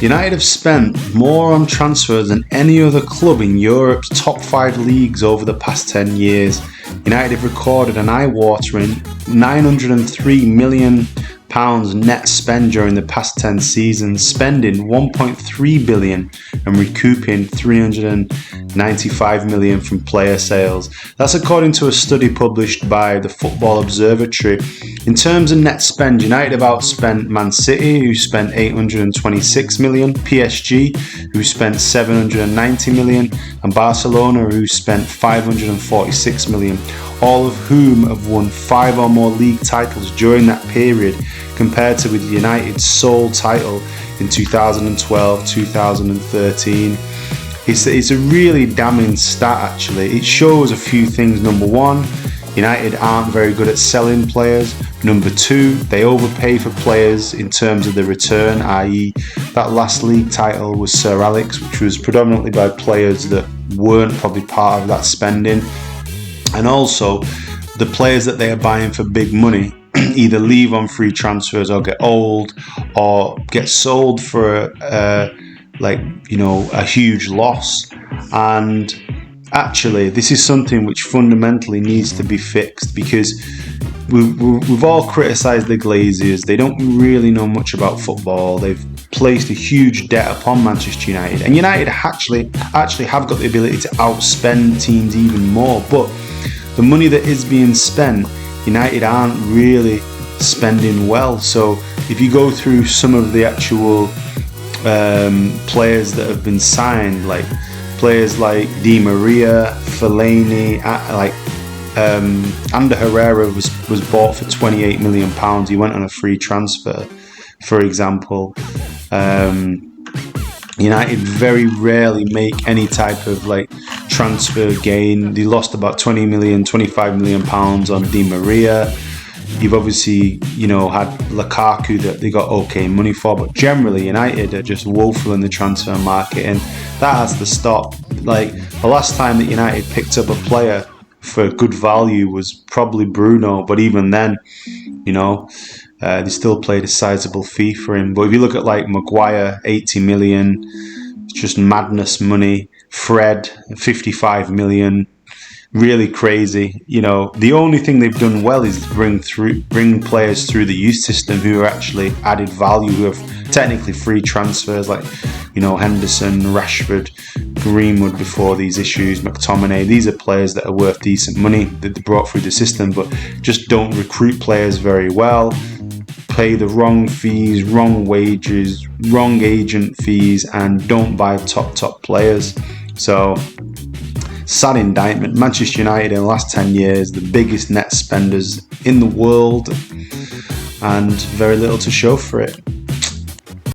United have spent more on transfers than any other club in Europe's top 5 leagues over the past 10 years. United have recorded an eye-watering £903 million net spend during the past 10 seasons, spending £1.3 billion and recouping £395 million from player sales. That's according to a study published by the Football Observatory. In terms of net spend, United have outspent Man City, who spent £826 million, PSG, who spent £790 million, and Barcelona, who spent £546 million, all of whom have won 5 or more league titles during that period, compared to with United's sole title in 2012-2013. It's a really damning stat, actually. It shows a few things. Number one, United aren't very good at selling players. Number two, they overpay for players in terms of the return, i.e. that last league title was Sir Alex, which was predominantly by players that weren't probably part of that spending. And also, the players that they are buying for big money either leave on free transfers or get old or get sold for a huge loss. And actually, this is something which fundamentally needs to be fixed, because we've all criticised the Glazers. They don't really know much about football. They've placed a huge debt upon Manchester United, and United actually have got the ability to outspend teams even more. But the money that is being spent, United aren't really spending well. So if you go through some of the actual players that have been signed, like players like Di Maria, Fellaini, Ander Herrera was bought for £28 million. He went on a free transfer, for example. United very rarely make any type of transfer gain. They lost about £25 million on Di Maria. You've obviously, had Lukaku that they got okay money for, but generally United are just woeful in the transfer market, and that has to stop. The last time that United picked up a player for good value was probably Bruno, but even then, they still paid a sizable fee for him. But if you look at Maguire, 80 million, it's just madness money. Fred, 55 million, really crazy. The only thing they've done well is bring players through the youth system who are actually added value, who have technically free transfers, Henderson, Rashford, Greenwood before these issues, McTominay. These are players that are worth decent money that they brought through the system, but just don't recruit players very well. Pay the wrong fees, wrong wages, wrong agent fees, and don't buy top players. So, sad indictment. Manchester United in the last 10 years, the biggest net spenders in the world, and very little to show for it.